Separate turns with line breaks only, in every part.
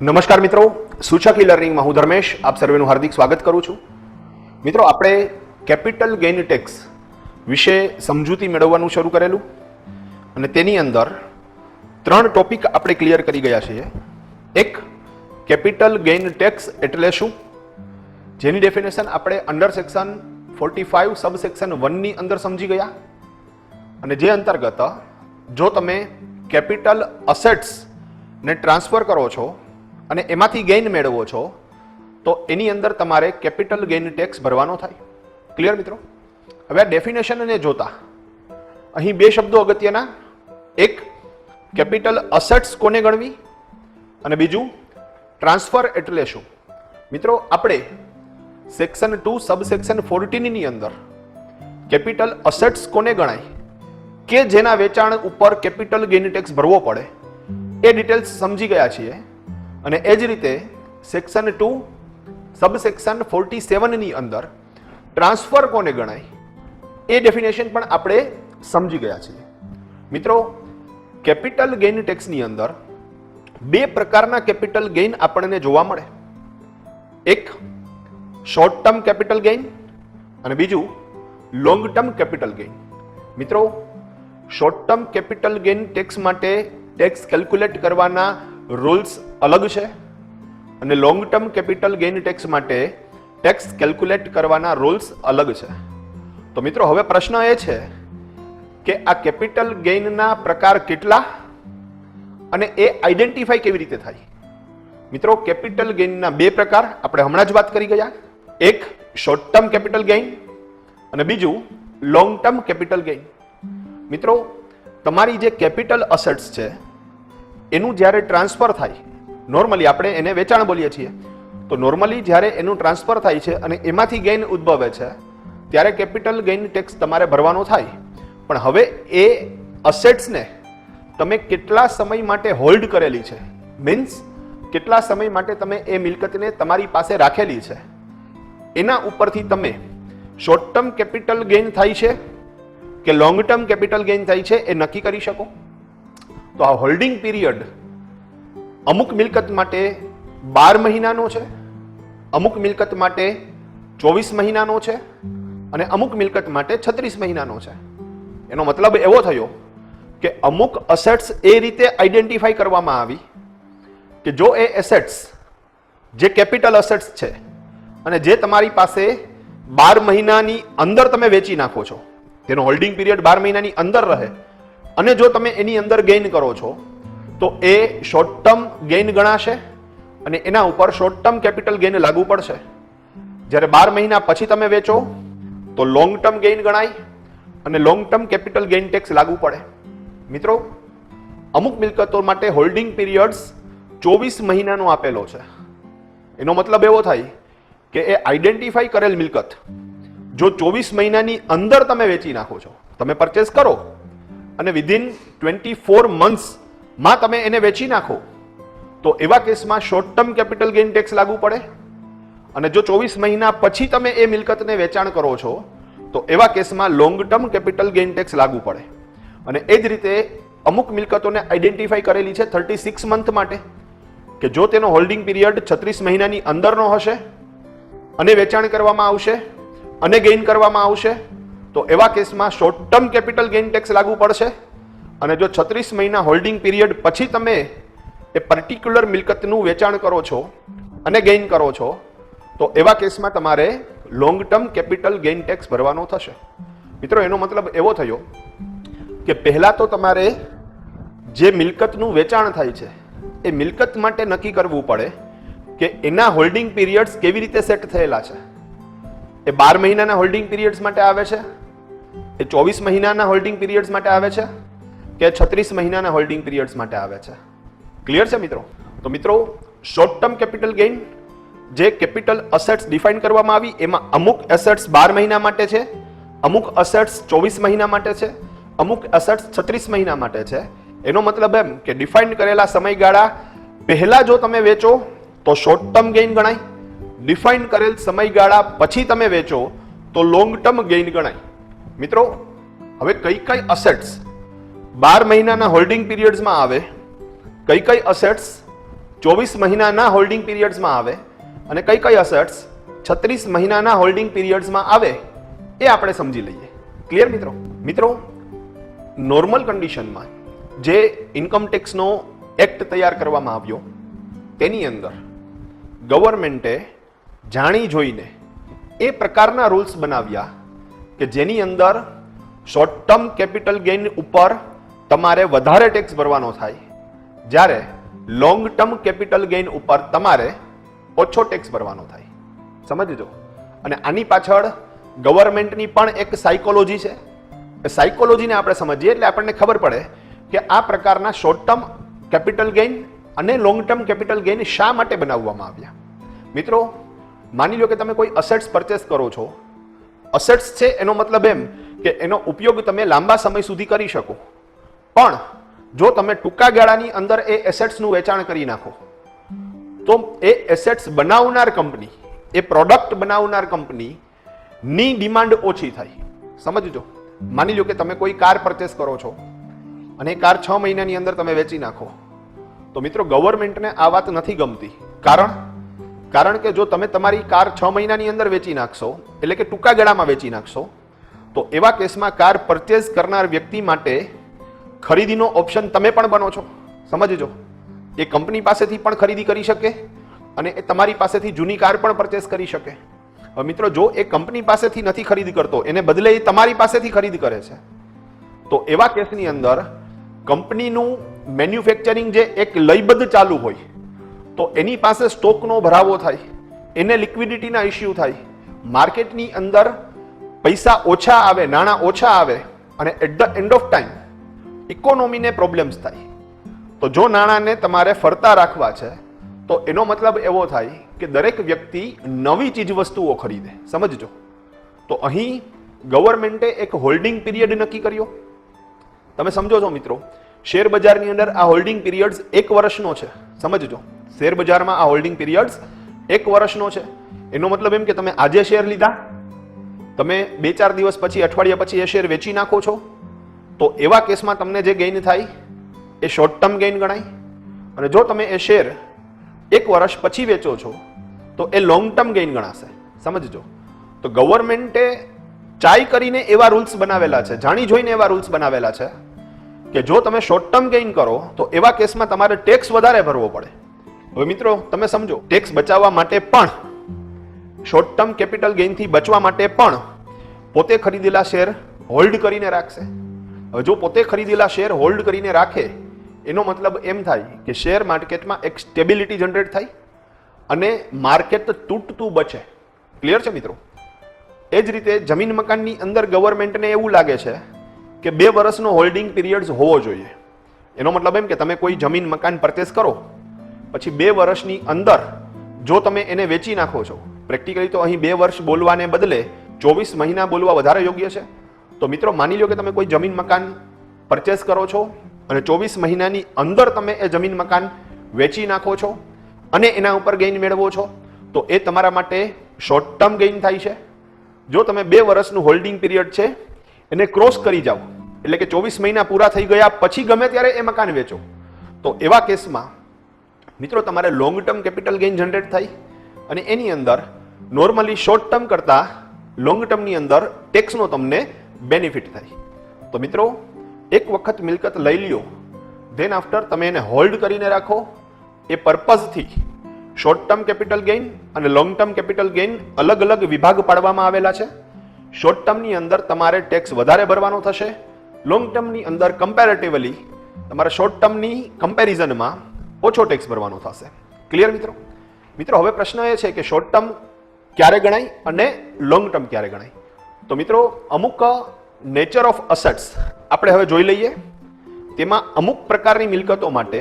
નમસ્કાર મિત્રો, સૂચક લર્નિંગ માં હું ધર્મેશ આપ સર્વેનું હાર્દિક સ્વાગત કરું છું। મિત્રો, આપણે કેપિટલ ગેઇન ટેક્સ વિશે સમજૂતી મેળવવાનું શરૂ કરેલું અને તેની અંદર ત્રણ ટોપિક આપણે ક્લિયર કરી ગયા છીએ। એક, કેપિટલ ગેઇન ટેક્સ એટલે શું, જેની ડેફિનેશન આપણે અંડર સેક્શન 45 સબ સેક્શન 1 ની અંદર સમજી ગયા અને જે અંતર્ગત જો તમે કેપિટલ અસેટ્સ ને ટ્રાન્સફર કરો છો અને એમાંથી ગેઇન મેળવો છો તો એની અંદર તમારે કેપિટલ ગેઇન ટેક્સ ભરવાનો થાય। ક્લિયર મિત્રો? હવે આ ડેફિનેશનને જોતા અહીં બે શબ્દો અગત્યના, એક કેપિટલ અસેટ્સ કોને ગણવી અને બીજું ટ્રાન્સફર એટલે શું। મિત્રો, આપણે સેક્શન 2 સબ સેક્શન 14 ની અંદર કેપિટલ અસેટ્સ કોને ગણાય કે જેના વેચાણ ઉપર કેપિટલ ગેઇન ટેક્સ ભરવો પડે એ ડિટેલ્સ સમજી ગયા છીએ અને એ જ રીતે સેક્શન 2 સબ સેક્શન 47 ની અંદર ટ્રાન્સફર કોને ગણાય એ ડેફિનેશન પણ આપણે સમજી ગયા છીએ। મિત્રો, કેપિટલ ગેઇન ટેક્સની અંદર બે પ્રકારના કેપિટલ ગેઇન આપણને જોવા મળે, એક શોર્ટ ટર્મ કેપિટલ ગેઇન અને બીજું લોંગ ટર્મ કેપિટલ ગેઇન। મિત્રો, short term capital gain tax માટે ટેક્સ કેલ્ક્યુલેટ કરવાના રૂલ્સ અલગ છે અને long term capital gain tax માટે ટેક્સ કેલ્ક્યુલેટ કરવાના રૂલ્સ અલગ છે। તો મિત્રો, હવે પ્રશ્ન એ છે કે આ કેપિટલ ગેઇનના પ્રકાર કેટલા અને એ આઈડેન્ટિફાઈ કેવી રીતે થાય। મિત્રો, કેપિટલ ગેઇનના બે પ્રકાર આપણે હમણાં જ વાત કરી ગયા, એક શોર્ટ ટર્મ કેપિટલ ગેઇન અને બીજું લોંગ ટર્મ કેપિટલ ગેઇન। મિત્રો, તમારી જે કેપિટલ અસેટ્સ છે એનું જ્યારે ટ્રાન્સફર થાય, નોર્મલી આપણે એને વેચાણ બોલીએ છીએ, તો નોર્મલી જ્યારે એનું ટ્રાન્સફર થાય છે અને એમાંથી ગેઇન ઉદ્ભવે છે ત્યારે કેપિટલ ગેઇન ટેક્સ તમારે ભરવાનો થાય। પણ હવે એ અસેટ્સને તમે કેટલા સમય માટે હોલ્ડ કરેલી છે, મીન્સ કેટલા સમય માટે તમે એ મિલકતને તમારી પાસે રાખેલી છે, એના ઉપરથી તમે શોર્ટ ટર્મ કેપિટલ ગેઇન થાય છે કે લોંગ ટર્મ કેપિટલ ગેઇન થાય છે એ નક્કી કરી શકો। તો આ હોલ્ડિંગ પીરિયડ અમુક મિલકત માટે 12 મહિનાનો છે, અમુક મિલકત માટે 24 મહિનાનો છે અને અમુક મિલકત માટે 36 મહિનાનો છે। એનો મતલબ એવો થયો કે અમુક અસેટ્સ એ રીતે આઈડેન્ટિફાઈ કરવામાં આવી કે જો એ એસેટ્સ જે કેપિટલ અસેટ્સ છે અને જે તમારી પાસે 12 મહિનાની અંદર તમે વેચી નાખો છો, તેનો હોલ્ડિંગ પીરિયડ 12 મહિનાની અંદર રહે અને જો તમે એની અંદર ગેઇન કરો છો તો એ શોર્ટ ટર્મ ગેઇન ગણાશે અને એના ઉપર શોર્ટ ટર્મ કેપિટલ ગેઇન લાગુ પડશે। જ્યારે 12 મહિના પછી તમે વેચો તો લોંગ ટર્મ ગેઇન ગણાય અને long term capital gain tax લાગુ પડે। મિત્રો, અમુક મિલકતો માટે હોલ્ડિંગ પીરિયડ્સ 24 મહિનાનો આપેલો છે। એનો મતલબ એવો થાય કે એ આઈડેન્ટિફાઈ કરેલ મિલકત જો 24 મહિનાની અંદર તમે વેચી નાખો છો, તમે પરચેસ કરો અને વિધિન 24 મંથ્સમાં તમે એને વેચી નાખો તો એવા કેસમાં short term capital gain tax લાગુ પડે અને જો 24 મહિના પછી તમે એ મિલકતને વેચાણ કરો છો તો એવા કેસમાં long term capital gain tax લાગુ પડે। અને એ જ રીતે અમુક મિલકતોને આઈડેન્ટિફાઈ કરેલી છે 36 મંથ માટે કે જો તેનો હોલ્ડિંગ પીરિયડ 36 મહિનાની અંદરનો હશે અને વેચાણ કરવામાં આવશે અને ગેઇન કરવામાં આવશે તો એવા કેસમાં short term capital gain tax લાગુ પડશે અને જો 36 મહિના હોલ્ડિંગ પીરિયડ પછી તમે એ પર્ટિક્યુલર મિલકતનું વેચાણ કરો છો અને ગેઇન કરો છો તો એવા કેસમાં તમારે long term capital gain tax ભરવાનો થશે। મિત્રો, એનો મતલબ એવો થયો કે પહેલા તો તમારે જે મિલકતનું વેચાણ થાય છે એ મિલકત માટે નક્કી કરવું પડે કે એના હોલ્ડિંગ પીરિયડ્સ કેવી રીતે સેટ થયેલા છે। એ 12 મહિનાના હોલ્ડિંગ પીરિયડ્સ માટે આવે છે, એ 24 મહિનાના હોલ્ડિંગ પીરિયડ્સ માટે આવે છે કે 36 મહિનાના હોલ્ડિંગ પીરિયડ્સ માટે આવે છે। ક્લિયર છે મિત્રો? તો મિત્રો, શોર્ટ ટર્મ કેપિટલ ગેઇન જે કેપિટલ અસેટ્સ ડિફાઇન કરવામાં આવી એમાં અમુક એસેટ્સ 12 મહિના માટે છે, અમુક અસેટ્સ 24 મહિના માટે છે, અમુક એસેટ્સ 36 મહિના માટે છે। એનો મતલબ એમ કે ડિફાઇન કરેલા સમયગાળા પહેલા જો તમે વેચો તો શોર્ટ ટર્મ ગેઇન ગણાય, ડિફાઇન કરેલ સમયગાળા પછી તમે વેચો તો લોંગ ટર્મ ગેઇન ગણાય। મિત્રો, હવે કઈ કઈ અસેટ્સ 12 મહિનાના હોલ્ડિંગ પીરિયડ્સમાં આવે, કઈ કઈ અસેટ્સ 24 મહિનાના હોલ્ડિંગ પીરિયડ્સમાં આવે અને કઈ કઈ અસેટ્સ 36 મહિનાના હોલ્ડિંગ પીરિયડ્સમાં આવે એ આપણે સમજી લઈએ. ક્લિયર મિત્રો? મિત્રો, નોર્મલ કન્ડિશનમાં જે ઇન્કમ ટેક્સનો એક્ટ તૈયાર કરવામાં આવ્યો તેની અંદર ગવર્મેન્ટે જાણી જોઈને એ પ્રકારના રૂલ્સ બનાવ્યા કે જેની અંદર શોર્ટ ટર્મ કેપિટલ ગેઇન ઉપર તમારે વધારે ટેક્સ ભરવાનો થાય, જ્યારે લોંગ ટર્મ કેપિટલ ગેઇન ઉપર તમારે ઓછો ટેક્સ ભરવાનો થાય. સમજજો. અને આની પાછળ ગવર્મેન્ટની પણ એક સાયકોલોજી છે. એ સાયકોલોજીને આપણે સમજીએ એટલે આપણને ખબર પડે કે આ પ્રકારના શોર્ટ ટર્મ કેપિટલ ગેઇન અને લોંગ ટર્મ કેપિટલ ગેઇન શા માટે બનાવવામાં આવ્યા. મિત્રો, માની લો કે તમે કોઈ અસેટ્સ પરચેસ કરો છો. અસેટ્સ છે એનો મતલબ એમ કે એનો ઉપયોગ તમે લાંબા સમય સુધી કરી શકો, પણ જો તમે ટૂંકા ગાળાની અંદર એ એસેટ્સનું વેચાણ કરી નાખો તો એ એસેટ્સ બનાવનાર કંપની, એ પ્રોડક્ટ બનાવનાર કંપનીની ડિમાન્ડ ઓછી થાય. સમજજો. માની લો કે તમે કોઈ કાર પરચેસ કરો છો અને એ કાર 6 મહિનાની અંદર તમે વેચી નાખો, તો મિત્રો ગવર્મેન્ટને આ વાત નથી ગમતી. કારણ કે જો તમે તમારી કાર 6 મહિનાની અંદર વેચી નાખશો, એટલે કે ટૂંકા ગાળામાં વેચી નાખશો, તો એવા કેસમાં કાર પરચેસ કરનાર વ્યક્તિ માટે ખરીદીનો ઓપ્શન તમે પણ બનો છો. સમજજો. એ કંપની પાસેથી પણ ખરીદી કરી શકે અને એ તમારી પાસેથી જૂની કાર પણ પરચેસ કરી શકે. હવે મિત્રો, જો એ કંપની પાસેથી નથી ખરીદી કરતો, એને બદલે એ તમારી પાસેથી ખરીદી કરે છે, તો એવા કેસની અંદર કંપનીનું મેન્યુફેક્ચરિંગ જે એક લયબદ્ધ ચાલુ હોય તો એની પાસે સ્ટોકનો ભરાવો થાય, એને લિક્વિડિટીના ઇસ્યુ થાય, માર્કેટની અંદર પૈસા ઓછા આવે, નાણાં ઓછા આવે અને at the end of time ઇકોનોમીને પ્રોબ્લેમ્સ થાય. તો જો નાણાંને તમારે ફરતા રાખવા છે તો એનો મતલબ એવો થાય કે દરેક વ્યક્તિ નવી ચીજ વસ્તુઓ ખરીદે. સમજજો. તો અહીં ગવર્મેન્ટે એક હોલ્ડિંગ પીરિયડ નક્કી કર્યો. તમે સમજો છો મિત્રો, શેર બજારની અંદર આ હોલ્ડિંગ પીરિયડ્સ 1 વર્ષનો છે. સમજજો. શેર બજારમાં આ હોલ્ડિંગ પીરિયડ્સ 1 વર્ષનો છે. એનો મતલબ એમ કે તમે આજે શેર લીધા, તમે 2-4 દિવસ પછી, અઠવાડિયા પછી એ શેર વેચી નાખો છો, તો એવા કેસમાં તમને જે ગેઇન થાય એ શોર્ટ ટર્મ ગેઇન ગણાય. અને જો તમે એ શેર 1 વર્ષ પછી વેચો છો તો એ લોંગ ટર્મ ગેઇન ગણાશે. સમજજો. તો ગવર્મેન્ટે ચાઈ કરીને એવા રૂલ્સ બનાવેલા છે, જાણી જોઈને એવા રૂલ્સ બનાવેલા છે કે જો તમે શોર્ટ ટર્મ ગેઇન કરો તો એવા કેસમાં તમારે ટેક્સ વધારે ભરવો પડે. હવે મિત્રો, તમે સમજો, ટેક્સ બચાવવા માટે પણ, શોર્ટ ટર્મ કેપિટલ ગેઇનથી બચવા માટે પણ પોતે ખરીદેલા શેર હોલ્ડ કરીને રાખશે. હવે જો પોતે ખરીદેલા શેર હોલ્ડ કરીને રાખે એનો મતલબ એમ થાય કે શેર માર્કેટમાં એક સ્ટેબિલિટી જનરેટ થાય અને માર્કેટ તૂટતું બચે. ક્લિયર છે મિત્રો? એ જ રીતે જમીન મકાનની અંદર ગવર્મેન્ટને એવું લાગે છે કે 2 વર્ષનો હોલ્ડિંગ પીરિયડ હોવો જોઈએ. એનો મતલબ એમ કે તમે કોઈ જમીન મકાન પરચેસ કરો, પછી 2 વર્ષની અંદર જો તમે એને વેચી નાખો છો, પ્રેક્ટિકલી તો અહીં 2 વર્ષ બોલવાને બદલે 24 મહિના બોલવા વધારે યોગ્ય છે. તો મિત્રો, માની લો કે તમે કોઈ જમીન મકાન પરચેસ કરો છો અને 24 મહિનાની અંદર તમે એ જમીન મકાન વેચી નાખો છો અને એના ઉપર ગેઇન મેળવો છો, તો એ તમારા માટે શોર્ટ ટર્મ ગેઇન થાય છે. જો તમે 2 વર્ષનું હોલ્ડિંગ પીરિયડ છે એને ક્રોસ કરી જાઓ, એટલે કે 24 મહિના પૂરા થઈ ગયા પછી ગમે ત્યારે એ મકાન વેચો, તો એવા કેસમાં મિત્રો તમારે long term capital gain generate થાય અને એની અંદર નોર્મલી શોર્ટ ટર્મ કરતા લોંગ ટર્મની અંદર ટેક્સનો તમને બેનિફિટ થાય. તો મિત્રો, એક વખત મિલકત લઈ લ્યો, ધેન આફ્ટર તમે એને હોલ્ડ કરીને રાખો. એ પર્પઝથી શોર્ટ ટર્મ કેપિટલ ગેઇન અને લોંગ ટર્મ કેપિટલ ગેઇન અલગ અલગ વિભાગ પાડવામાં આવેલા છે. શોર્ટ ટર્મની અંદર તમારે ટેક્સ વધારે ભરવાનો થશે, લોંગ ટર્મની અંદર કમ્પેરેટિવલી તમારે શોર્ટ ટર્મની કમ્પેરિઝનમાં ઓછો ટેક્સ ભરવાનો થશે. ક્લિયર મિત્રો? મિત્રો, હવે પ્રશ્ન એ છે કે શોર્ટ ટર્મ ક્યારે ગણાય અને લોંગ ટર્મ ક્યારે ગણાય. તો મિત્રો, અમુક નેચર ઓફ અસેટ્સ આપણે હવે જોઈ લઈએ. તેમાં અમુક પ્રકારની મિલકતો માટે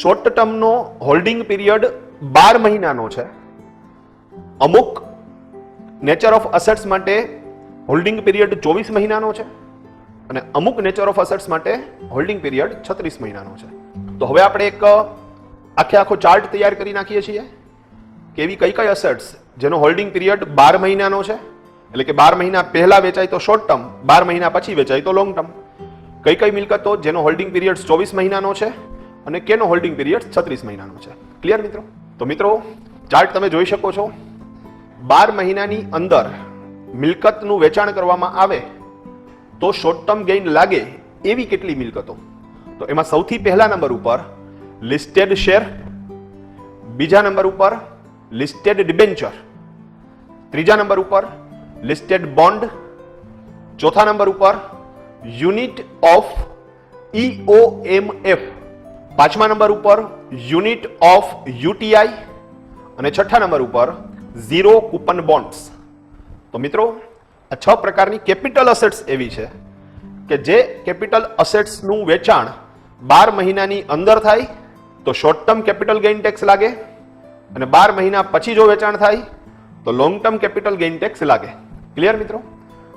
શોર્ટ ટર્મનો હોલ્ડિંગ પીરિયડ 12 મહિનાનો છે. અમુક નેચર ઓફ અસેટ્સ માટે હોલ્ડિંગ પીરિયડ 24 મહિનાનો છે અને અમુક નેચર ઓફ અસેટ્સ માટે હોલ્ડિંગ પીરિયડ 36 મહિનાનો છે. તો હવે આપણે એક આખો ચાર્ટ તૈયાર કરી નાખીએ છીએ કે એવી કઈ અસેટ્સ જેનો હોલ્ડિંગ પીરિયડ 12 મહિનાનો છે, એટલે કે 12 મહિના પહેલા વેચાય તો શોર્ટ ટર્મ, 12 મહિના પછી વેચાય તો લોંગ ટર્મ. કઈ મિલકતો જેનો હોલ્ડિંગ પીરિયડ 24 મહિનાનો છે અને કેનો હોલ્ડિંગ પીરિયડ 36 મહિનાનો છે. ક્લિયર મિત્રો? તો મિત્રો ચાર્ટ તમે જોઈ શકો છો. 12 મહિનાની અંદર મિલકતનું વેચાણ કરવામાં આવે તો શોર્ટ ટર્મ ગેઇન લાગે એવી કેટલી મિલકતો? તો એમાં સૌથી પહેલા નંબર ઉપર લિસ્ટેડ શેર, બીજા નંબર ઉપર લિસ્ટેડ ડિબેન્ચર, ત્રીજા નંબર ઉપર લિસ્ટેડ બોન્ડ, ચોથા નંબર ઉપર યુનિટ ઓફ EOMF, પાંચમા નંબર ઉપર યુનિટ ઓફ UTI અને છઠ્ઠા નંબર ઉપર ઝીરો કૂપન બોન્ડ્સ. તો મિત્રો આ 6 પ્રકારની કેપિટલ અસેટ્સ એવી છે કે જે કેપિટલ અસેટ્સનું વેચાણ 12 મહિનાની અંદર થાય તો short term capital gain tax લાગે અને 12 મહિના પછી જો વેચાણ થાય તો long term capital gain tax લાગે. ક્લિયર મિત્રો?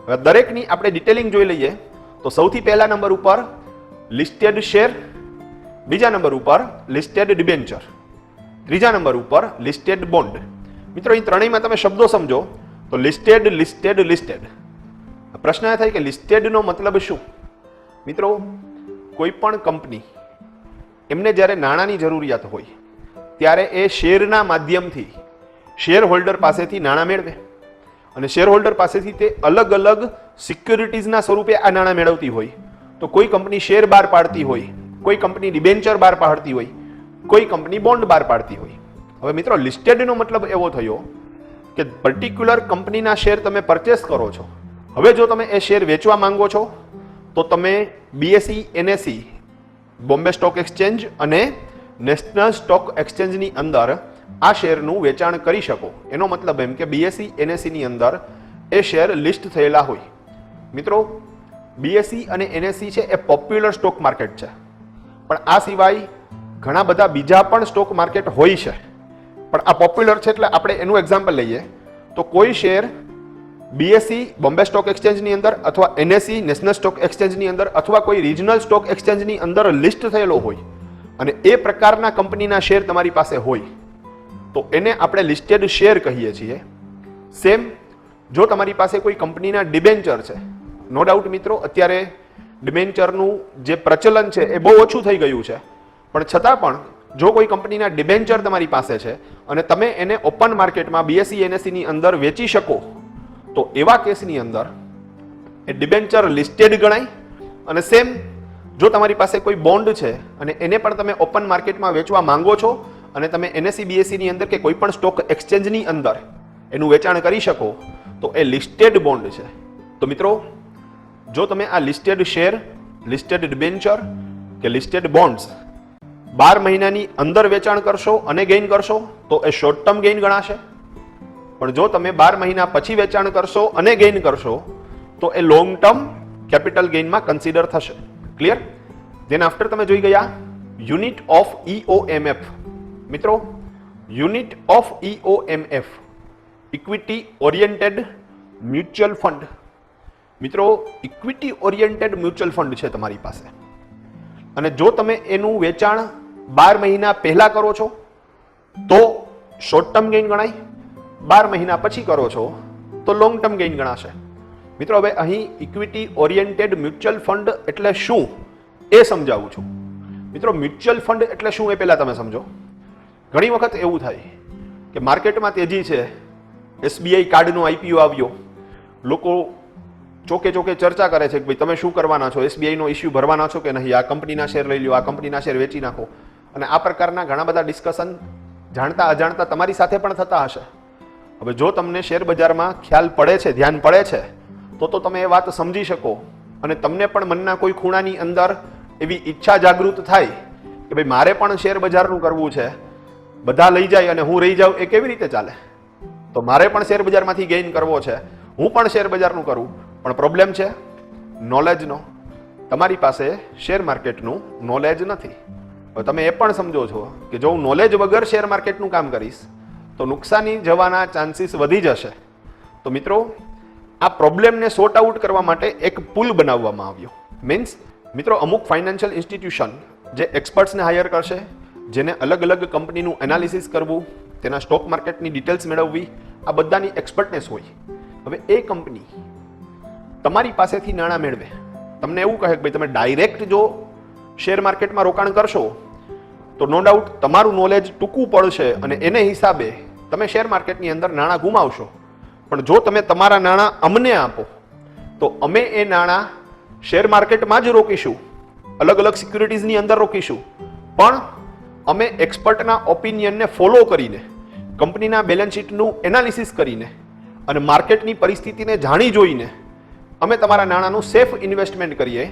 હવે દરેકની આપણે ડિટેલિંગ જોઈ લઈએ. તો સૌથી પહેલા નંબર ઉપર લિસ્ટેડ શેર, બીજા નંબર ઉપર લિસ્ટેડ ડિબેન્ચર, ત્રીજા નંબર ઉપર લિસ્ટેડ બોન્ડ. મિત્રો અહીં ત્રણેયમાં તમે શબ્દો સમજો તો લિસ્ટેડ લિસ્ટેડ લિસ્ટેડ. પ્રશ્ન એ થાય કે લિસ્ટેડનો મતલબ શું? મિત્રો કોઈ પણ કંપની એમને જ્યારે નાણાંની જરૂરિયાત હોય ત્યારે એ શેરના માધ્યમથી શેર હોલ્ડર પાસેથી નાણાં મેળવે અને શેર હોલ્ડર પાસેથી તે અલગ અલગ સિક્યુરિટીઝના સ્વરૂપે આ નાણાં મેળવતી હોય. તો કોઈ કંપની શેર બહાર પાડતી હોય, કોઈ કંપની ડિબેન્ચર બહાર પાડતી હોય, કોઈ કંપની બોન્ડ બહાર પાડતી હોય. હવે મિત્રો લિસ્ટેડનો મતલબ એવો થયો કે પર્ટિક્યુલર કંપનીના શેર તમે પરચેસ કરો છો. હવે જો તમે એ શેર વેચવા માંગો છો તો તમે BSE, NSE, Bombay stock exchange અને નેશનલ સ્ટોક એક્સચેન્જની અંદર આ શેરનું વેચાણ કરી શકો. એનો મતલબ એમ કે BSE, NSE ની અંદર એ શેર લિસ્ટ થયેલા હોય. મિત્રો BSE અને NSE છે એ પોપ્યુલર સ્ટોક માર્કેટ છે, પણ આ સિવાય ઘણા બધા બીજા પણ સ્ટોક માર્કેટ હોય છે. પણ આ પોપ્યુલર છે એટલે આપણે એનું એક્ઝામ્પલ લઈએ તો કોઈ શેર BSE, બોમ્બે સ્ટોક એક્સચેન્જની અંદર અથવા NSE, નેશનલ સ્ટોક એક્સચેન્જની અંદર અથવા કોઈ રિજનલ સ્ટોક એક્સચેન્જની અંદર લિસ્ટ થયેલો હોય અને એ પ્રકારના કંપનીના શેર તમારી પાસે હોય તો એને આપણે લિસ્ટેડ શેર કહીએ છીએ. સેમ જો તમારી પાસે કોઈ કંપનીના ડિબેન્ચર છે, નો ડાઉટ મિત્રો અત્યારે ડિબેન્ચરનું જે પ્રચલન છે એ બહુ ઓછું થઈ ગયું છે, પણ છતાં પણ જો કોઈ કંપનીના ડિબેન્ચર તમારી પાસે છે અને તમે એને ઓપન માર્કેટમાં BSE, NSE ની અંદર વેચી શકો તો એવા કેસની અંદર એ ડિબેન્ચર લિસ્ટેડ ગણાય. અને સેમ જો તમારી પાસે કોઈ બોન્ડ છે અને એને પણ તમે ઓપન માર્કેટમાં વેચવા માંગો છો અને તમે NSE, BSE ની અંદર કે કોઈ પણ સ્ટોક એક્સચેન્જની અંદર એનું વેચાણ કરી શકો તો એ લિસ્ટેડ બોન્ડ છે. તો મિત્રો જો તમે આ લિસ્ટેડ શેર, લિસ્ટેડ ડિબેન્ચર કે લિસ્ટેડ બોન્ડ્સ 12 મહિનાની અંદર વેચાણ કરશો અને ગેઇન કરશો તો એ શોર્ટ ટર્મ ગેઇન ગણાશે. પણ જો તમે 12 મહિના પછી વેચાણ કરશો અને ગેઇન કરશો તો એ લોંગ ટર્મ કેપિટલ ગેઇનમાં કન્સિડર થશે. ક્લિયર? ધેન આફ્ટર તમે જોઈ ગયા યુનિટ ઓફ EOMF. મિત્રો unit of EOMF equity oriented mutual fund. મિત્રો ઇક્વિટી ઓરિએન્ટેડ મ્યુચ્યુઅલ ફંડ છે તમારી પાસે અને જો તમે એનું વેચાણ 12 મહિના પહેલા કરો છો તો શોર્ટ ટર્મ ગેઇન ગણાય, 12 મહિના પછી કરો છો તો લોંગ ટર્મ ગેઇન ગણાશે. મિત્રો હવે અહીં ઇક્વિટી ઓરિએન્ટેડ મ્યુચ્યુઅલ ફંડ એટલે શું એ સમજાવું છું. મિત્રો મ્યુચ્યુઅલ ફંડ એટલે શું એ પહેલા તમે સમજો. ઘણી વખત એવું થાય કે માર્કેટમાં તેજી છે, SBI કાર્ડનો IPO આવ્યો, લોકો ચોકે ચોકે ચર્ચા કરે છે કે ભાઈ તમે શું કરવાના છો, SBI નો ઇસ્યુ ભરવાના છો કે નહીં, આ કંપનીના શેર લઈ લો, આ કંપનીના શેર વેચી નાખો. અને આ પ્રકારના ઘણા બધા ડિસ્કશન જાણતા અજાણતા તમારી સાથે પણ થતા હશે. હવે જો તમને શેર બજારમાં ખ્યાલ પડે છે, ધ્યાન પડે છે તો તમે એ વાત સમજી શકો અને તમને પણ મનના કોઈ ખૂણાની અંદર એવી ઈચ્છા જાગૃત થાય કે ભાઈ મારે પણ શેર બજારનું કરવું છે, બધા લઈ જાય અને હું રહી જાઉં એ કેવી રીતે ચાલે? તો મારે પણ શેર બજારમાંથી ગેઇન કરવો છે, હું પણ શેર બજારનું કરું. પણ પ્રોબ્લેમ છે નોલેજનો. તમારી પાસે શેર માર્કેટનું નોલેજ નથી. હવે તમે એ પણ સમજો છો કે જો હું નોલેજ વગર શેર માર્કેટનું કામ કરીશ તો નુકસાની જવાના ચાન્સીસ વધી જશે. તો મિત્રો આ પ્રોબ્લેમને સોર્ટ આઉટ કરવા માટે એક પુલ બનાવવામાં આવ્યો. મીન્સ મિત્રો અમુક ફાઇનાન્શિયલ ઇન્સ્ટિટ્યુશન જે એક્સપર્ટ્સને હાયર કરશે, જેને અલગ અલગ કંપનીનું એનાલિસિસ કરવું, તેના સ્ટોક માર્કેટની ડિટેલ્સ મેળવવી, આ બધાની એક્સપર્ટનેસ હોય. હવે એ કંપની તમારી પાસેથી નાણાં મેળવે, તમને એવું કહે કે ભાઈ તમે ડાયરેક્ટ જો શેર માર્કેટમાં રોકાણ કરશો તો નો ડાઉટ તમારું નોલેજ ટૂંકું પડશે અને એને હિસાબે તમે શેર માર્કેટની અંદર નાણાં ગુમાવશો. પણ જો તમે તમારા નાણાં અમને આપો તો અમે એ નાણાં શેર માર્કેટમાં જ રોકીશું, અલગ અલગ સિક્યુરિટીઝની અંદર રોકીશું, પણ અમે એક્સપર્ટના ઓપિનિયનને ફોલો કરીને, કંપનીના બેલેન્સ શીટનું એનાલિસિસ કરીને અને માર્કેટની પરિસ્થિતિને જાણી જોઈને અમે તમારા નાણાંનું સેફ ઇન્વેસ્ટમેન્ટ કરીએ,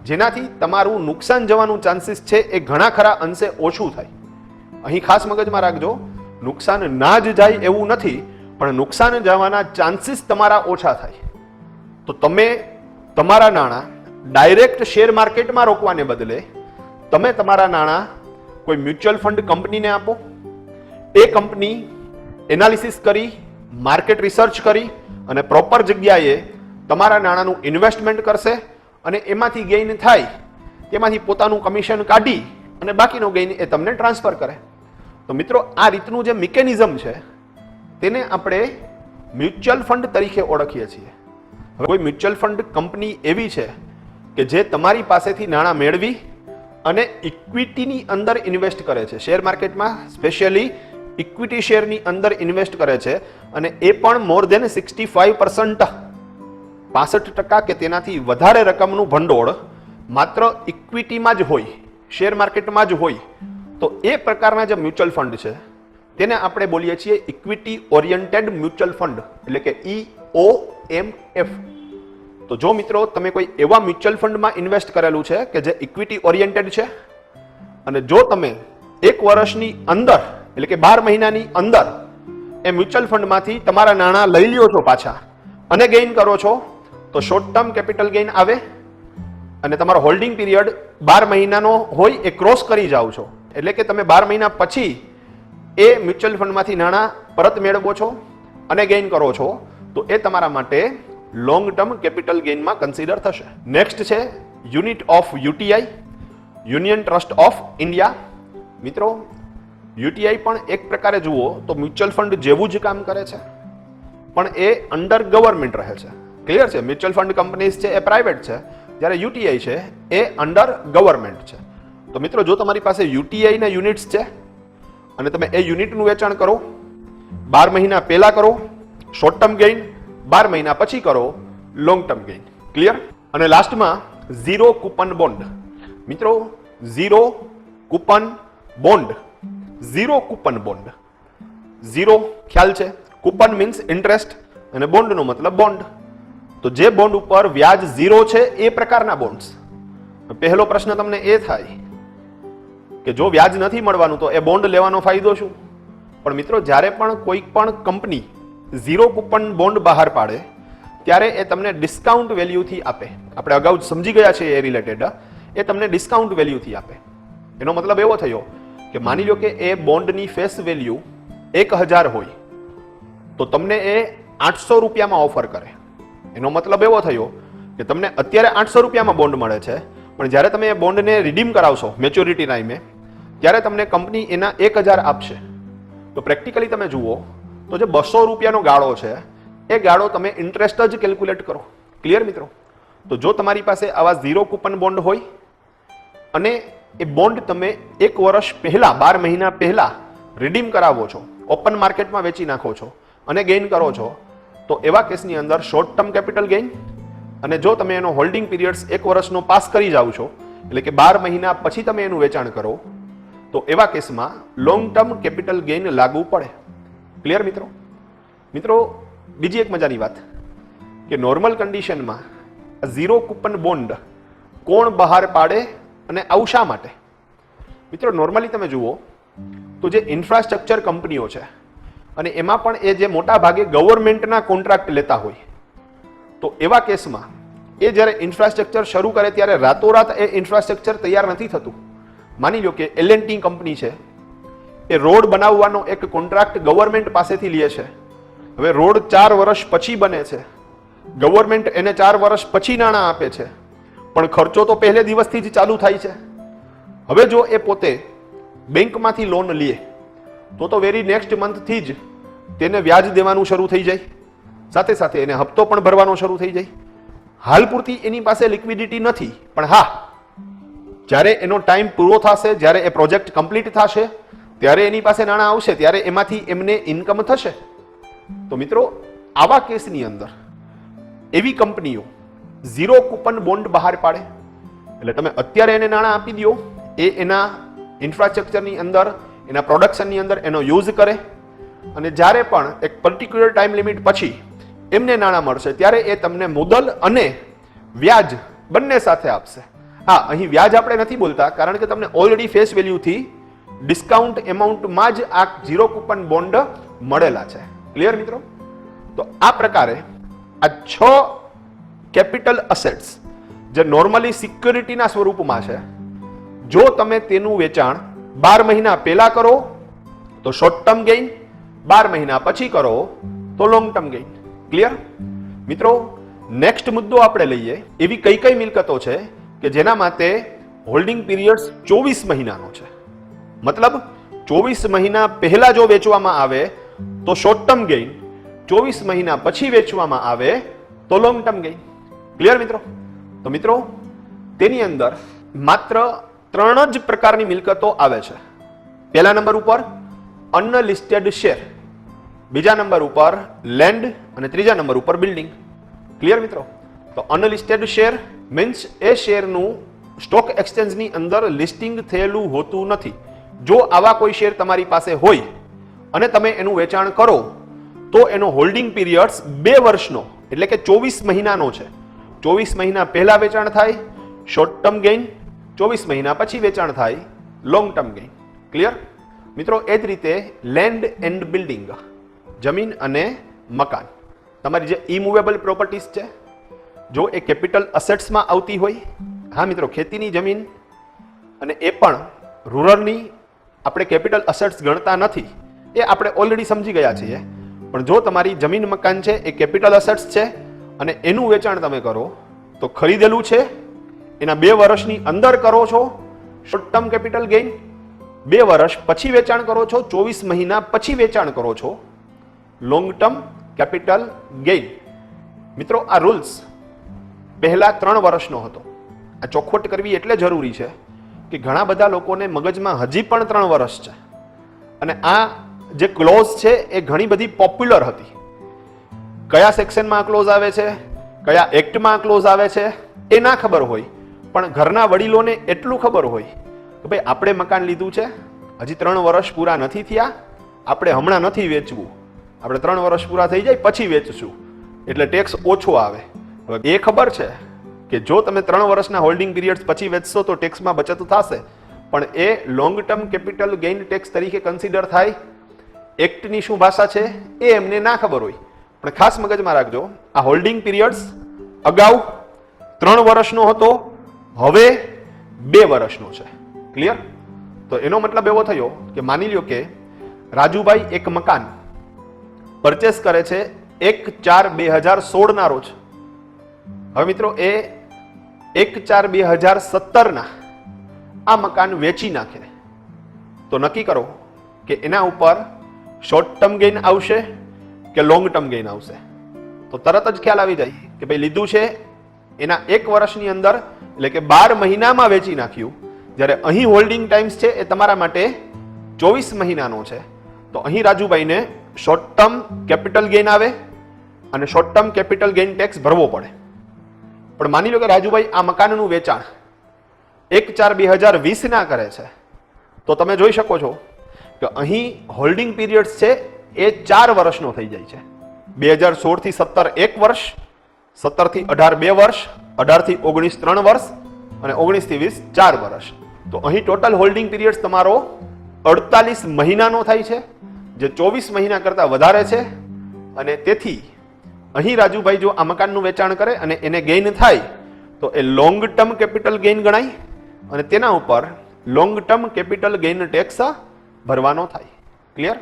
જેનાથી તમારું નુકસાન જવાનું ચાન્સીસ છે એ ઘણા ખરા અંશે ઓછું થાય. અહીં ખાસ મગજમાં રાખજો, નુકસાન ના જ જાય એવું નથી, પણ નુકસાન જવાના ચાન્સીસ તમારા ઓછા થાય. તો તમે તમારા નાણાં ડાયરેક્ટ શેર માર્કેટમાં રોકવાને બદલે તમે તમારા નાણાં કોઈ મ્યુચ્યુઅલ ફંડ કંપનીને આપો. એ કંપની એનાલિસિસ કરી, માર્કેટ રિસર્ચ કરી અને પ્રોપર જગ્યાએ તમારા નાણાંનું ઇન્વેસ્ટમેન્ટ કરશે અને એમાંથી ગેઇન થાય તેમાંથી પોતાનું કમિશન કાઢી અને બાકીનો ગેઇન એ તમને ટ્રાન્સફર કરે. તો મિત્રો, આ રીતનું જે મિકેનિઝમ છે તેને આપણે મ્યુચ્યુઅલ ફંડ તરીકે ઓળખીએ છીએ. હવે કોઈ મ્યુચ્યુઅલ ફંડ કંપની એવી છે કે જે તમારી પાસેથી નાણાં મેળવી અને ઇક્વિટીની અંદર ઇન્વેસ્ટ કરે છે, શેર માર્કેટમાં સ્પેશિયલી ઇક્વિટી શેરની અંદર ઇન્વેસ્ટ કરે છે, અને એ પણ મોર દેન 65%, 65% કે તેનાથી વધારે રકમનું ભંડોળ માત્ર ઇક્વિટીમાં જ હોય, શેર માર્કેટમાં જ હોય. તો એ પ્રકારના જે મ્યુચ્યુઅલ ફંડ છે તેને આપણે બોલીએ છીએ ઇક્વિટી ઓરિએન્ટેડ મ્યુચ્યુઅલ ફંડ, એટલે કે EOMF. તો જો મિત્રો તમે કોઈ એવા મ્યુચ્યુઅલ ફંડમાં ઇન્વેસ્ટ કરેલું છે કે જે ઇક્વિટી ઓરિએન્ટેડ છે, અને જો તમે 1 વર્ષની અંદર એટલે કે 12 મહિનાની અંદર એ મ્યુચ્યુઅલ ફંડમાંથી તમારા નાણાં લઈ લ્યો છો પાછા અને ગેઇન કરો છો, તો શોર્ટ ટર્મ કેપિટલ ગેઇન આવે અને તમારો હોલ્ડિંગ પીરિયડ 12 મહિનાનો હોય એ ક્રોસ કરી જાઓ છો. એટલે કે તમે 12 મહિના પછી એ મ્યુચ્યુઅલ ફંડમાંથી નાણાં પરત મેળવો છો અને ગેઇન કરો છો, તો એ તમારા માટે લોંગ ટર્મ કેપિટલ ગેઇનમાં કન્સિડર થશે. નેક્સ્ટ છે unit of UTI, union trust of India. મિત્રો, યુટીઆઈ પણ એક પ્રકારે જુઓ તો મ્યુચ્યુઅલ ફંડ જેવું જ કામ કરે છે, પણ એ અંડર ગવર્મેન્ટ રહે છે. ક્લિયર છે? મ્યુચ્યુઅલ ફંડ કંપનીઝ છે એ પ્રાઇવેટ છે, જ્યારે યુટીઆઈ છે એ અંડર ગવર્મેન્ટ છે. તો મિત્રો, જો તમારી પાસે યુટીઆઈ ના યુનિટ્સ છે અને તમે એ યુનિટનું વેચાણ કરો, 12 મહિના પહેલા કરો શોર્ટ ટર્મ ગેઇન, 12 મહિના પછી કરો લોંગ ટર્મ ગેઇન. ક્લિયર? અને લાસ્ટમાં ઝીરો કૂપન બોન્ડ. મિત્રો, zero coupon bond, zero coupon bond, zero ખ્યાલ છે, કૂપન મીન્સ ઇન્ટરેસ્ટ અને બોન્ડનો મતલબ બોન્ડ. તો જે બોન્ડ ઉપર વ્યાજ ઝીરો છે એ પ્રકારના બોન્ડ્સ. પહેલો પ્રશ્ન તમને એ થાય કે જો વ્યાજ નથી મળવાનું તો એ બોન્ડ લેવાનો ફાયદો શું? પણ મિત્રો, જ્યારે પણ કોઈ પણ કંપની ઝીરો કૂપન બોન્ડ બહાર પાડે ત્યારે એ તમને ડિસ્કાઉન્ટ વેલ્યુથી આપે. આપણે અગાઉ સમજી ગયા છે એ રિલેટેડ, એ તમને ડિસ્કાઉન્ટ વેલ્યુથી આપે. એનો મતલબ એવો થયો કે માની લો કે એ બોન્ડની ફેસ વેલ્યુ 1000 હોય તો તમને એ 800 રૂપિયામાં ઓફર કરે. એનો મતલબ એવો થયો કે તમને અત્યારે 800 રૂપિયામાં બોન્ડ મળે છે, પણ જ્યારે તમે એ બોન્ડને રિડીમ કરાવશો મેચ્યોરિટી ટાઈમે, ત્યારે તમને કંપની એના 1000 આપશે. તો પ્રેક્ટિકલી તમે જુઓ તો જે 200 રૂપિયાનો ગાળો છે એ ગાળો તમે ઇન્ટરેસ્ટ જ કેલ્ક્યુલેટ કરો. ક્લિયર મિત્રો? તો જો તમારી પાસે આવા ઝીરો કૂપન બોન્ડ હોય અને એ બોન્ડ તમે 1 વર્ષ પહેલા, 12 મહિના પહેલા રિડીમ કરાવો છો, ઓપન માર્કેટમાં વેચી નાખો છો અને ગેઇન કરો છો, તો એવા કેસની અંદર શોર્ટ ટર્મ કેપિટલ ગેઇન, અને જો તમે એનો હોલ્ડિંગ પીરિયડ્સ 1 વર્ષનો પાસ કરી જાઓ છો, એટલે કે 12 મહિના પછી તમે એનું વેચાણ કરો, તો એવા કેસમાં લોંગ ટર્મ કેપિટલ ગેઇન લાગુ પડે. ક્લિયર મિત્રો? મિત્રો, બીજી એક મજાની વાત કે નોર્મલ કન્ડિશનમાં ઝીરો કૂપન બોન્ડ કોણ બહાર પાડે અને આવું શા માટે? મિત્રો, નોર્મલી તમે જુઓ તો જે ઇન્ફ્રાસ્ટ્રક્ચર કંપનીઓ છે અને એમાં પણ એ જે મોટા ભાગે ગવર્મેન્ટના કોન્ટ્રાક્ટ લેતા હોય, તો એવા કેસમાં એ જ્યારે ઇન્ફ્રાસ્ટ્રક્ચર શરૂ કરે ત્યારે રાતોરાત એ ઇન્ફ્રાસ્ટ્રક્ચર તૈયાર નથી થતું. માની લો કે L&T કંપની છે, એ રોડ બનાવવાનો એક કોન્ટ્રાક્ટ ગવર્મેન્ટ પાસેથી લે છે. હવે રોડ 4 વર્ષ પછી બને છે, ગવર્મેન્ટ એને 4 વર્ષ પછી નાણાં આપે છે, પણ ખર્ચો તો પહેલે દિવસથી જ ચાલુ થાય છે. હવે જો એ પોતે બેંકમાંથી લોન લે તો વેરી નેક્સ્ટ મંથથી જ તેને વ્યાજ દેવાનું શરૂ થઈ જાય, સાથે સાથે એને હપ્તો પણ ભરવાનો શરૂ થઈ જાય. હાલ પૂરતી એની પાસે લિક્વિડિટી નથી, પણ હા, જ્યારે એનો ટાઈમ પૂરો થશે, જ્યારે એ પ્રોજેક્ટ કમ્પ્લીટ થશે, ત્યારે એની પાસે નાણાં આવશે, ત્યારે એમાંથી એમને ઇન્કમ થશે. તો મિત્રો આવા કેસની અંદર એવી કંપનીઓ ઝીરો કૂપન બોન્ડ બહાર પાડે. એટલે તમે અત્યારે એને નાણાં આપી દો, એ એના ઇન્ફ્રાસ્ટ્રક્ચરની અંદર, એના પ્રોડક્શનની અંદર એનો યુઝ કરે, અને જ્યારે પણ એક પર્ટિક્યુલર ટાઈમ લિમિટ પછી એમને નાણાં મળશે ત્યારે એ તમને મુદલ અને વ્યાજ બંને સાથે આપશે. હા, અહીં વ્યાજ આપણે નથી બોલતા, કારણ કે તમને ઓલરેડી ફેસ વેલ્યુથી ડિસ્કાઉન્ટ એમાઉન્ટમાં જ આ ઝીરો કૂપન બોન્ડ મળેલા છે. ક્લિયર મિત્રો? તો આ પ્રકારે આ 6 કેપિટલ અસેટ્સ જે નોર્મલી સિક્યોરિટીના સ્વરૂપમાં છે, જો તમે તેનું વેચાણ 12 મહિના પહેલા કરો તો શોર્ટ ટર્મ ગેઇન, 12 મહિના પછી કરો તો લોંગ ટર્મ ગેઇન. ક્લિયર મિત્રો? નેક્સ્ટ મુદ્દો આપણે લઈએ, એવી કઈ કઈ મિલકતો છે કે જેના માટે હોલ્ડિંગ પીરિયડ 24 મહિનાનો છે. મતલબ 24 મહિના પહેલા જો વેચવામાં આવે તો શોર્ટ ટર્મ ગેઇન, 24 મહિના પછી વેચવામાં આવે તો લોંગ ટર્મ ગેઇન. ક્લિયર મિત્રો? તો મિત્રો તેની અંદર માત્ર 3 જ પ્રકારની મિલકતો આવે છે. પહેલા નંબર ઉપર અનલિસ્ટેડ શેર, બીજા નંબર ઉપર લેન્ડ અને ત્રીજા નંબર ઉપર બિલ્ડિંગ. ક્લિયર મિત્રો? તો અનલિસ્ટેડ શેર મીન્સ એ શેરનું સ્ટોક એક્સચેન્જની અંદર લિસ્ટિંગ થયેલું હોતું નથી. જો આવા કોઈ શેર તમારી પાસે હોય અને તમે એનું વેચાણ કરો તો એનો હોલ્ડિંગ પીરિયડ્સ 2 વર્ષનો એટલે કે 24 મહિનાનો છે. 24 મહિના પહેલા વેચાણ થાય શોર્ટ ટર્મ ગેઇન, 24 મહિના પછી વેચાણ થાય લોંગ ટર્મ ગેઇન. ક્લિયર મિત્રો? એ જ રીતે લેન્ડ એન્ડ બિલ્ડિંગ, જમીન અને મકાન, તમારી જે ઇમૂવેબલ પ્રોપર્ટીઝ છે, જો એ કેપિટલ અસેટ્સમાં આવતી હોય. હા મિત્રો, ખેતીની જમીન અને એ પણ રૂરલની આપણે કેપિટલ અસેટ્સ ગણતા નથી, એ આપણે ઓલરેડી સમજી ગયા છીએ. પણ જો તમારી જમીન મકાન છે એ કેપિટલ અસેટ્સ છે અને એનું વેચાણ તમે કરો તો ખરીદેલું છે એના 2 વર્ષની અંદર કરો છો શોર્ટ ટર્મ કેપિટલ ગેઇન, 2 વર્ષ પછી વેચાણ કરો છો, 24 મહિના પછી વેચાણ કરો છો લોંગ ટર્મ કેપિટલ ગેઇન. મિત્રો આ રૂલ્સ પહેલા 3 વર્ષનો હતો. આ ચોખવટ કરવી એટલે જરૂરી છે કે ઘણા બધા લોકોને મગજમાં હજી પણ 3 વર્ષ છે, અને આ જે ક્લોઝ છે એ ઘણી બધી પોપ્યુલર હતી. કયા સેક્શનમાં ક્લોઝ આવે છે, કયા એક્ટમાં ક્લોઝ આવે છે એ ના ખબર હોય, પણ ઘરના વડીલોને એટલું ખબર હોય કે ભાઈ આપણે મકાન લીધું છે, હજી 3 વર્ષ પૂરા નથી થયા, આપણે હમણાં નથી વેચવું, આપણે 3 વર્ષ પૂરા થઈ જાય પછી વેચશું એટલે ટેક્સ ઓછો આવે. હવે એ ખબર છે કે જો તમે 3 વર્ષના હોલ્ડિંગ પીરિયડ્સ પછી વેચશો તો ટેક્સમાં બચત થશે, પણ એ long term capital gain tax તરીકે કન્સિડર થાય. એક્ટની શું ભાષા છે એ એમને ના ખબર હોય. પણ ખાસ મગજમાં રાખજો, આ હોલ્ડિંગ પીરિયડ્સ અગાઉ 3 વર્ષનો હતો, હવે 2 વર્ષનો છે. ક્લિયર? તો એનો મતલબ એવો થયો કે માની લ્યો કે રાજુભાઈ એક મકાન પરચેસ કરે છે 1/4/2016 ના રોજ. હવે મિત્રો એ 1/4/2017 આ મકાન વેચી નાખે તો નક્કી કરો કે એના ઉપર શોર્ટ ટર્મ ગેઇન આવશે કે લોંગ ટર્મ ગેઇન આવશે. તો તરત જ ખ્યાલ આવી જાય કે ભાઈ લીધું છે એના 1 વર્ષની અંદર એટલે કે 12 મહિનામાં વેચી નાખ્યું, જ્યારે અહીં હોલ્ડિંગ ટાઈમ્સ છે એ તમારા માટે 24 મહિનાનો છે. તો અહીં રાજુભાઈને શોર્ટ ટર્મ કેપિટલ ગેઇન આવે અને short term capital gain tax ભરવો પડે. પણ માની લો કે રાજુભાઈ આ મકાનનું વેચાણ 1/4/2020 ના કરે છે, તો તમે જોઈ શકો છો કે અહીં હોલ્ડિંગ પીરિયડ્સ છે એ 4 વર્ષનો થઈ જાય છે. 2016 થી 17 1 વર્ષ, 17 થી 18 2 વર્ષ, 18 થી 19 3 વર્ષ અને 19 થી 20 4 વર્ષ. તો અહીં ટોટલ હોલ્ડિંગ પીરિયડ તમારો 48 મહિનાનો થાય છે, જે 24 મહિના કરતા વધારે છે. અને તેથી અહીં રાજુભાઈ જો આ મકાનનું વેચાણ કરે અને એને ગેઇન થાય તો એ લોંગ ટર્મ કેપિટલ ગેઇન ગણાય અને તેના ઉપર long term capital gain tax ભરવાનો થાય. ક્લિયર?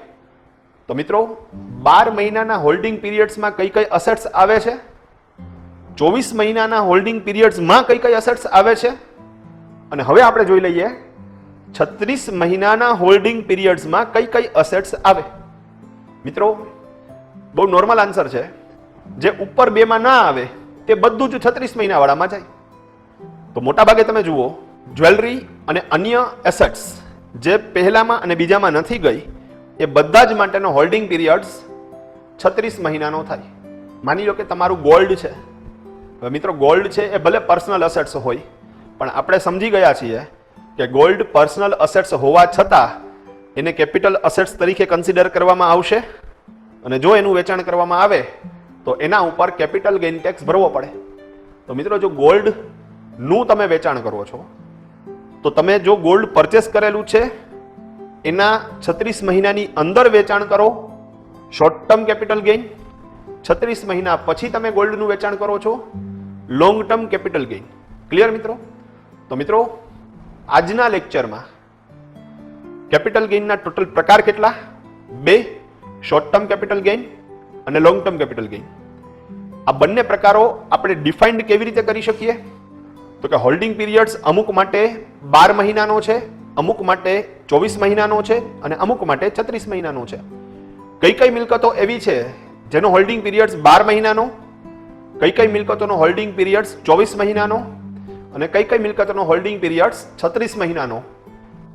તો મિત્રો 12 મહિનાના હોલ્ડિંગ પીરિયડ્સમાં કઈ કઈ અસેટ્સ આવે છે, 24 મહિનાના હોલ્ડિંગ પીરિયડ્સમાં કઈ કઈ અસેટ્સ આવે છે, અને હવે આપણે જોઈ લઈએ 36 મહિનાના હોલ્ડિંગ પીરિયડ્સમાં કઈ કઈ અસેટ્સ આવે. મિત્રો બહુ નોર્મલ આન્સર છે, જે ઉપર 2 માં ના આવે તે બધું જ 36 મહિના વાળામાં જાય. તો મોટા ભાગે તમે જુઓ જ્વેલરી અને અન્ય એસેટ્સ જે પહેલામાં અને બીજામાં નથી ગઈ એ બધા જ માટેનો હોલ્ડિંગ પીરિયડ્સ 36 મહિનાનો થાય. માની લો કે તમારું ગોલ્ડ છે. હવે મિત્રો ગોલ્ડ છે એ ભલે પર્સનલ અસેટ્સ હોય, પણ આપણે સમજી ગયા છીએ કે ગોલ્ડ પર્સનલ અસેટ્સ હોવા છતાં એને કેપિટલ અસેટ્સ તરીકે કન્સિડર કરવામાં આવશે, અને જો એનું વેચાણ કરવામાં આવે તો એના ઉપર કેપિટલ ગેઇન ટેક્સ ભરવો પડે. તો મિત્રો જો ગોલ્ડનું તમે વેચાણ કરો છો તો તમે જો ગોલ્ડ પરચેસ કરેલું છે એના 36 મહિનાની અંદર વેચાણ કરો, શોર્ટ ટર્મ કેપિટલ ગેઇન. 36 મહિના પછી તમે ગોલ્ડનું વેચાણ કરો છો, long term capital gain. Clear મિત્રો? તો મિત્રો આજના લેક્ચરમાં કેપિટલ ગેઇનના ટોટલ પ્રકાર કેટલા? 2, શોર્ટ ટર્મ કેપિટલ ગેઇન અને લોંગ ટર્મ કેપિટલ ગેઇન. આ બંને પ્રકારો આપણે ડિફાઇન્ડ કેવી રીતે કરી શકીએ? તો કે હોલ્ડિંગ પીરિયડ્સ અમુક માટે 12 મહિનાનો છે, અમુક માટે 24 મહિનાનો છે અને અમુક માટે 36 મહિનાનો છે. કઈ કઈ મિલકતો એવી છે જેનો હોલ્ડિંગ પીરિયડ્સ 12 મહિનાનો, કઈ કઈ મિલકતોનો હોલ્ડિંગ પીરિયડ્સ 24 મહિનાનો અને કઈ કઈ મિલકતોનો હોલ્ડિંગ પીરિયડ્સ 36 મહિનાનો,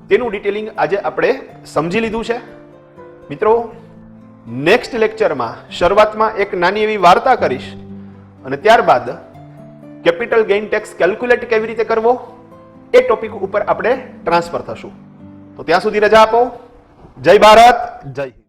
તેનું ડિટેલિંગ આજે આપણે સમજી લીધું છે. મિત્રો નેક્સ્ટ લેક્ચરમાં શરૂઆતમાં એક નાની એવી વાર્તા કરીશ અને ત્યારબાદ કેપિટલ ગેઇન ટેક્સ કેલ્ક્યુલેટ કેવી રીતે કરવો એ ટોપિક ઉપર આપણે ટ્રાન્સફર થશું. તો ત્યાં સુધી રજા આપો. જય ભારત, જય હિન્દ.